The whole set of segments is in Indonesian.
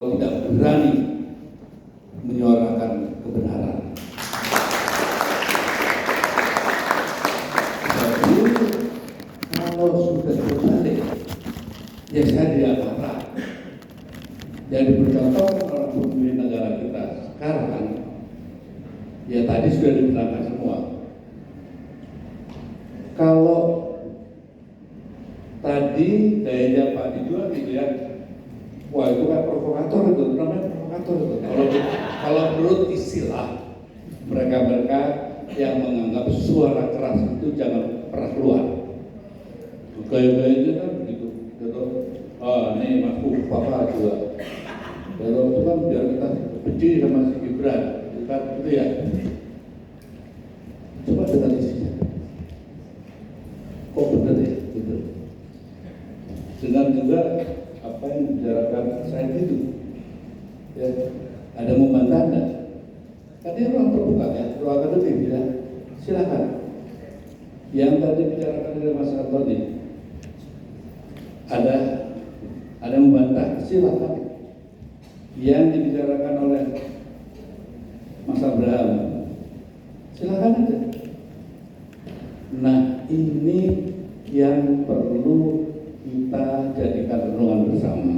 tidak berani menyuarakan kebenaran. Jadi kalau sudah berbalik, ya saya tidak marah. Yang dipercontohkan oleh pemimpin negara kita sekarang, ya tadi sudah diterangkan semua. Kalau tadi gayanya Pak dijual gitu ya, wah itu kan provokator itu, namanya provokator itu. Kalau menurut istilah mereka yang menganggap suara keras itu jangan pernah keluar. Gaya-gayanya kan begitu. Nih Mas Papa juga. Kalau itu kan biar kita benci sama si Gibran, itu kan gitu ya. Coba dengar isinya. Kok benar ya? Gitu. Dengan juga apa yang dibicarakan saya itu, ya, ada membantah enggak? Katanya ruang terbuka ya, ruang akademik ya, silakan. Yang tadi bicarakan oleh Mas Antoni, ada membantah, silakan. Yang dibicarakan oleh Mas Abraham, silakan aja. Nah ini yang perlu kita jadikan renungan bersama.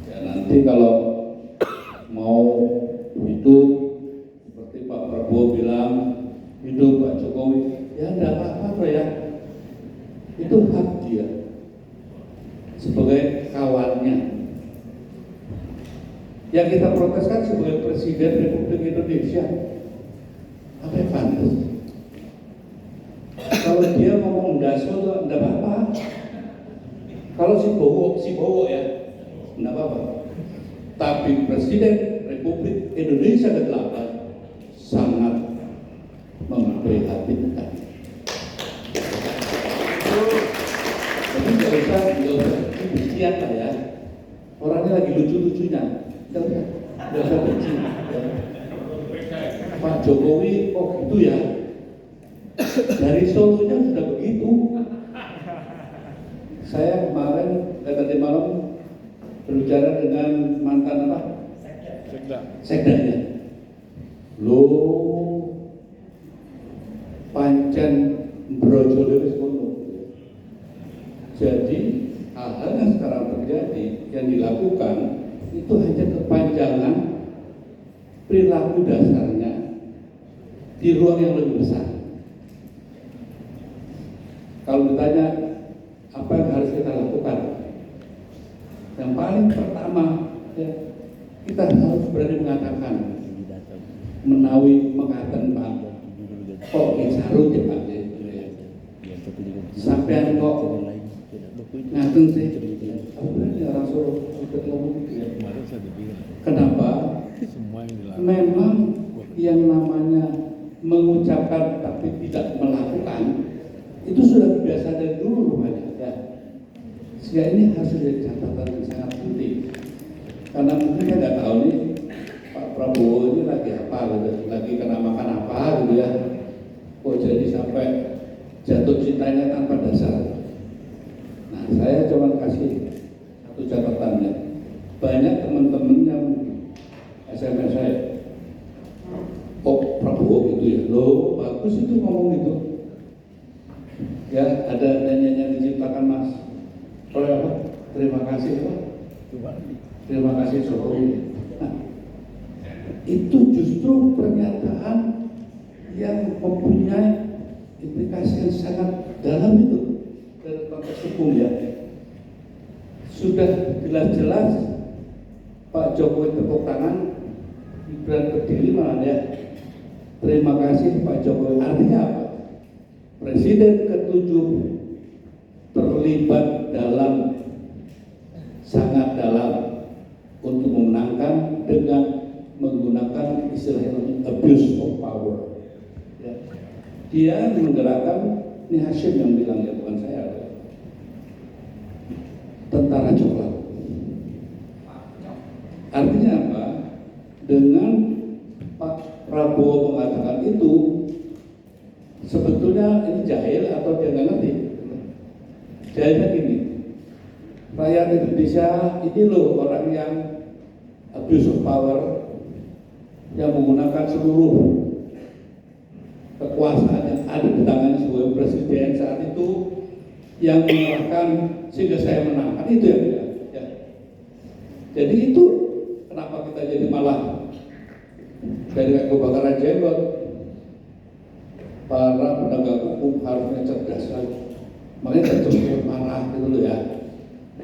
Ya nanti kalau mau hidup seperti Pak Prabowo bilang, hidup Pak Jokowi, ya enggak apa-apa ya. Itu hak dia sebagai kawannya. Yang kita proteskan sebagai Presiden Republik Indonesia, apa yang pantas? Kalau dia ngomong daso itu enggak apa-apa. Kalau si Bowo ya, enggak apa-apa. Tapi Presiden Republik Indonesia ke-8 sangat memprihatinkan. Jadi nggak usah demikian lah ya. Orangnya lagi lucu-lucunya, nggak usah benci. Pak Jokowi kok gitu ya? Dari Solonya sudah begitu. Saya kemarin tadi malam berbicara dengan mantan apa? Sekdanya. Loh, pancen brojol wis ngono. Jadi hal-hal yang sekarang terjadi yang dilakukan itu hanya kepanjangan perilaku dasarnya di ruang yang lebih besar. Kalau ditanya apa yang harus kita lakukan, yang paling pertama ya, kita harus berani mengatakan menawi mengatakan Pak kok sarut ya Pak sampean kok ngaten sih aku berani orang suruh ikut ngomong gitu ya. Kenapa? Memang yang namanya mengucapkan tapi tidak melakukan itu sudah biasa dari dulu rupanya ya. Sehingga ini harus jadi catatan yang sangat penting. Karena mungkin saya nggak tahu nih Pak Prabowo ini lagi apa gitu, lagi kena makan apa gitu ya. Kok jadi sampai jatuh cintanya tanpa dasar. Nah saya cuma kasih satu catatannya. Banyak teman-teman yang SMS saya, oh Prabowo gitu ya, loh bagus itu ngomong gitu. Ya ada nyanyian yang diciptakan Mas oleh apa? Terima kasih Pak. Terima kasih Jokowi. Nah, itu justru pernyataan yang mempunyai implikasi yang sangat dalam itu dari konteks hukum ya. Sudah jelas-jelas Pak Jokowi tepuk tangan, Gibran berdiri malah ya. Terima kasih Pak Jokowi. Artinya apa? Presiden ke-7 terlibat dalam sangat dalam untuk memenangkan dengan menggunakan istilah abuse of power. Ya. Dia menggerakkan, ini Hashim yang bilang ya bukan saya, tentara coklat. Artinya apa? Dengan Pak Prabowo mengatakan itu, sebetulnya ini jahil atau dia nggak ngerti. Jahilnya gini, rakyat Indonesia ini loh orang yang abuse of power, yang menggunakan seluruh kekuasaan yang ada di tangan sebagai presiden saat itu, yang mengalahkan sehingga saya menang. Kan itu yang ya. Jadi itu kenapa kita jadi malah dari kebakaran jenggot. Para penegak hukum harusnya cerdas lagi. Makanya jangan marah gitu loh ya.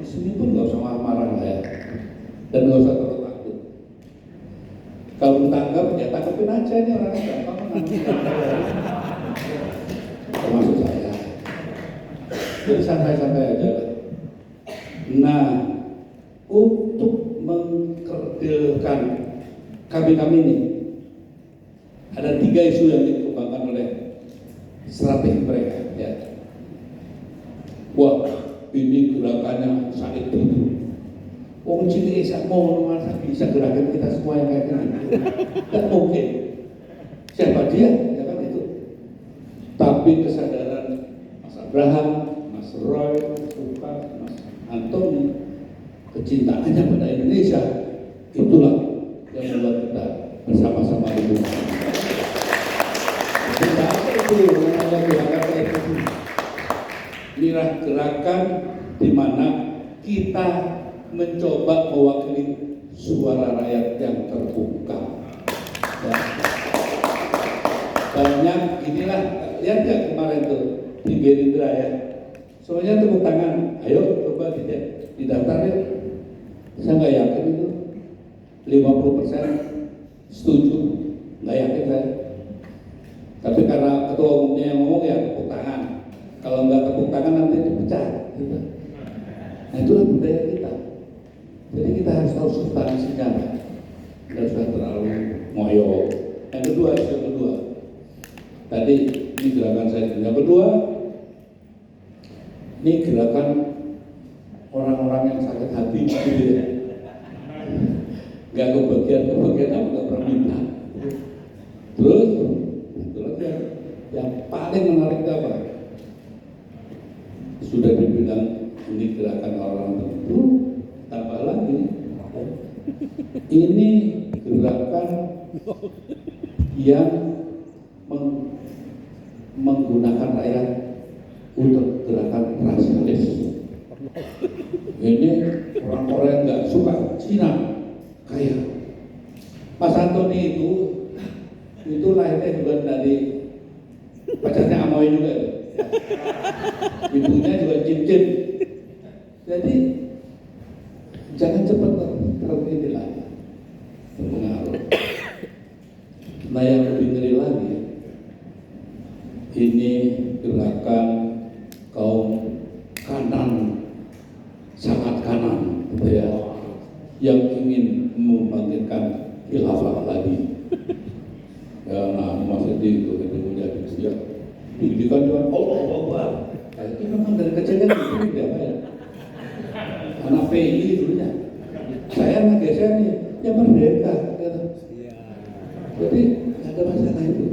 Di sini pun nggak usah marah lah ya. Dan nggak usah terlalu takut. Kalau ditangkap ya tangkapin aja nih orangnya gampang menangkap. Termasuk saya. Jadi santai-santai aja. Nah, untuk mengkerdilkan kami ini ada 3 isu yang dikembangkan oleh strategi mereka ya. Wah, ini gerakannya sakit itu. Wong cilik sak mau masa bisa gerakan kita semua yang kayak gini. Tidak mungkin. Siapa dia? Ya kan itu. Tapi kesadaran Mas Abraham, Mas Roy, Mas Antoni, kecintaannya pada Indonesia, itulah yang membuat kita bersama-sama hidup. Tidak ada itu namanya gerakan televisi. Inilah gerakan di mana kita mencoba mewakili suara rakyat yang terbuka. Ya. Banyak inilah, lihat nggak kemarin tuh di Gerindra ya, semuanya tepuk tangan. Ayo coba didaftar ya. Saya nggak yakin itu 50% setuju, nggak yakin saya. Tapi karena ketua umumnya yang ngomong ya tepuk tangan. Kalau nggak tepuk tangan nanti dipecat. Gitu. Nah itulah budaya kita. Jadi kita harus tahu substansinya. Tidak usah terlalu ngoyo. Yang kedua, tadi ini gerakan saya. Yang kedua, ini gerakan orang-orang yang sakit hati. Gitu ya. Nggak kebagian apa nggak pernah minta. Terus yang paling menarik apa? Sudah dibilang ini gerakan orang tertentu, tambah lagi ini gerakan yang menggunakan rakyat untuk gerakan rasialis. Ini orang-orang yang nggak suka Cina kaya. Mas Antoni itu lahirnya juga dari pacarnya Amoy juga. Ibunya juga Cip-Cip. Jadi jangan cepat terpengaruh. Nah yang lebih ngeri lagi, ini gerakan kaum kanan, sangat kanan, gitu ya, yang ingin membangkitkan khilafah lagi. Ya, nah maksudnya itu menjadi siap. Didikan dengan Allah Akbar. Itu memang dari kecil kan gitu ya Pak ya. Anak PI dulunya. Saya anak geser nih, ya merdeka. Gitu. Jadi ada masalah itu.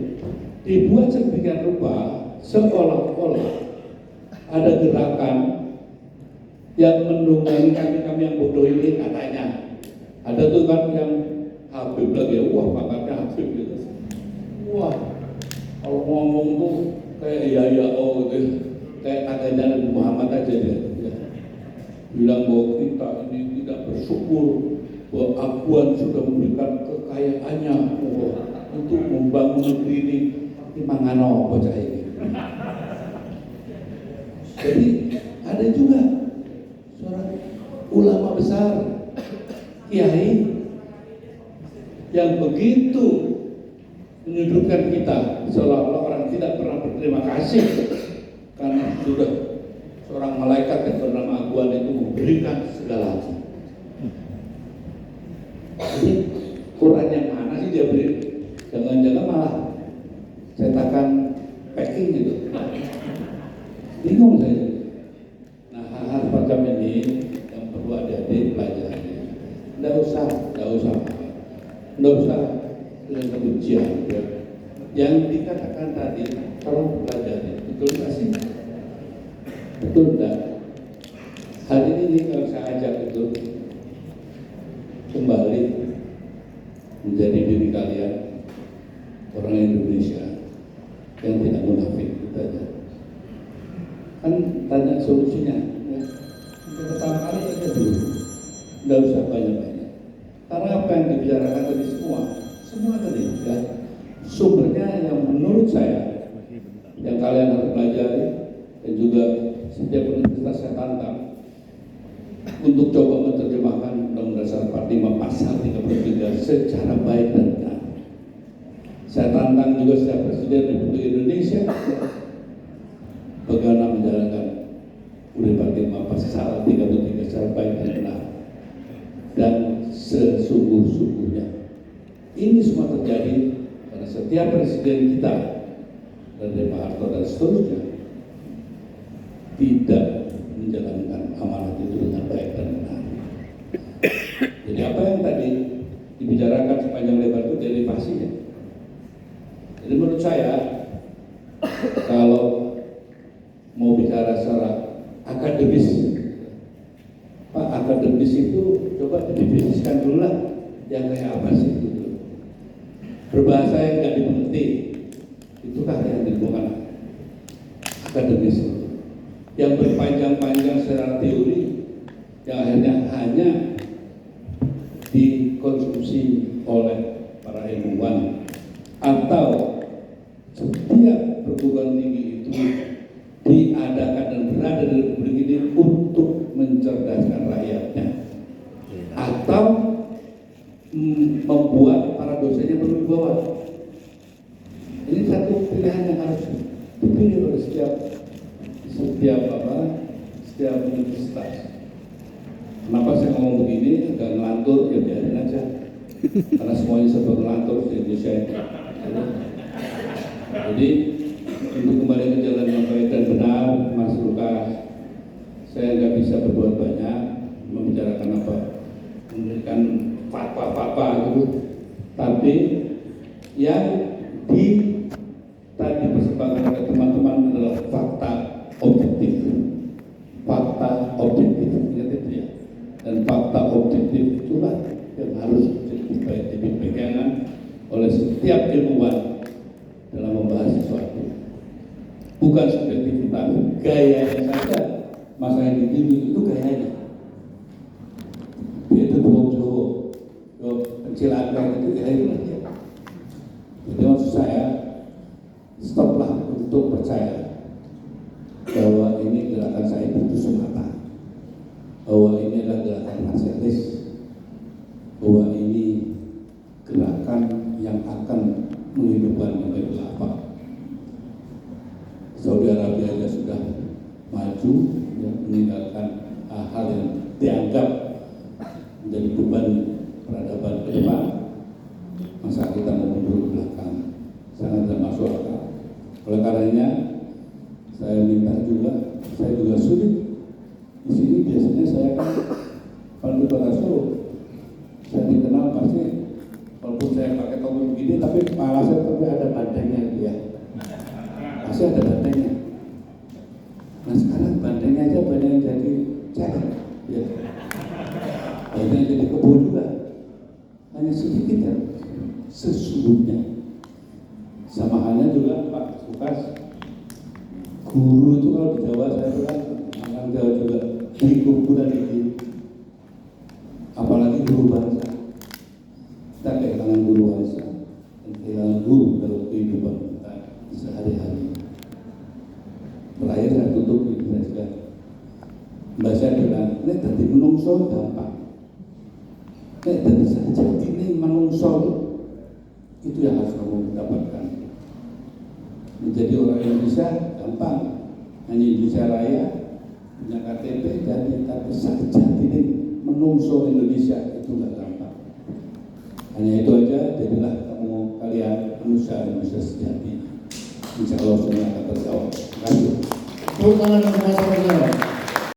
Dibuat sedemikian rupa seolah-olah ada gerakan yang mendungangi kami yang bodoh ini katanya. Ada tuh kan yang Habib lagi, wah pangkatnya Habib gitu. Wah, kalau ngomong tuh kayak oh gitu, kayak katanya Nabi Muhammad aja dia. Ya. Bilang bahwa kita ini tidak bersyukur bahwa Aguan sudah memberikan kekayaannya untuk membangun negeri ini. Ini mangano bocah ini. Jadi ada juga seorang ulama besar, kiai yang begitu menyudutkan kita seolah-olah orang tidak pernah berterima kasih karena sudah seorang malaikat yang bernama Aguan itu memberikan segalanya. Jadi Quran yang mana sih dia beri? Jangan-jangan malah cetakan packing gitu. Bingung saya. Nah hal-hal semacam ini yang perlu adik-adik pelajari. Nggak usah dengan kebencian. Yang dikatakan tadi, kalau pelajari, betul nggak sih? Betul enggak? Hari ini kalau saya itu kembali menjadi diri kalian, orang Indonesia yang tidak munafik. Itu aja. Kan tanya solusinya, ya. Untuk pertama kali aja dulu, nggak usah banyak-banyak. Karena apa yang dibicarakan tadi semua tadi, ya, sumbernya yang menurut saya, yang kalian harus pelajari, dan juga setiap universitas saya tantang untuk coba menerjemahkan Undang-Undang Dasar 45 Pasal 33 secara baik dan benar. Saya tantang juga setiap Presiden Republik Indonesia bagaimana menjalankan Undang-Undang 45 Pasal 33 secara baik dan benar dan sesungguh-sungguhnya. Ini semua terjadi karena setiap presiden kita dari Pak Harto dan seterusnya tidak menjalankan amanat itu dengan baik dan benar. Jadi apa yang tadi dibicarakan sepanjang lebar itu derivasinya. Jadi menurut saya kalau mau bicara secara akademis, Pak, akademis itu coba didefinisikan dulu lah yang kayak apa sih itu. Berbahasa yang nggak dimengerti, itukah yang dibutuhkan akademis itu. Yang berpanjang-panjang secara teori, yang akhirnya hanya dikonsumsi oleh para ilmuwan atau setiap perguruan tinggi itu diadakan dan berada di Republik ini untuk mencerdaskan rakyatnya atau membuat para dosennya berwibawa. Ini satu pilihan yang harus dipilih oleh setiap universitas. Kenapa saya ngomong begini agak ngelantur, ya biarin aja, karena semuanya serba ngelantur di Indonesia ini. Jadi untuk kembali ke jalan yang baik dan benar, Mas Lukas, saya nggak bisa berbuat banyak membicarakan apa, memberikan fatwa-fatwa gitu, tapi yang tadi persembahkan oleh teman-teman adalah fakta objektif, ingat itu ya. Dan fakta objektif itulah yang harus dipegangan oleh setiap ilmuwan dalam membahas sesuatu. Bukan subjektivitas, gayanya saja. Masa yang ditiru itu gayanya. Dia itu Jowo, kecil akar itu gayanya dia. Jadi maksud saya, stoplah untuk percaya bahwa ini gerakan saya itu semata, bahwa ini adalah gerakan nasionalis, bahwa ini gerakan yang akan menghidupkan negeri khilafah. Saudi Arabia sudah maju, ya, meninggalkan hal yang dianggap menjadi beban peradaban ke depan. Masa kita mau mundur ke belakang, sangat tidak masuk akal. Oleh karenanya, saya minta juga, saya juga sulit. Di sini biasanya saya kan kalau di Rasul, saya dikenal pasti, walaupun saya pakai topi begini, tapi malah saya tapi ada bantengnya dia. Pasti ada bantengnya. Nah sekarang bantengnya aja banyak yang jadi cekak, ya. Banyak yang jadi kebo juga. Hanya sedikit ya. Sesungguhnya sama halnya juga Pak Lukas, guru itu kalau di Jawa saya bilang orang Jawa juga di kuburan itu, apalagi guru bangsa. Kita kehilangan guru bangsa dan kehilangan guru dalam kehidupan kita sehari-hari. Terakhir saya tutup ini saya Mbak saya bilang, ini tadi menungso gampang, ini tadi saja ini menungso itu yang harus kamu dapatkan. Menjadi orang Indonesia gampang, hanya Indonesia Raya, punya KTP, jadi tapi sejati ini menungso Indonesia itu nggak gampang. Hanya itu aja, jadilah kamu kalian manusia sejati. Insya Allah semua akan terjawab. Terima kasih.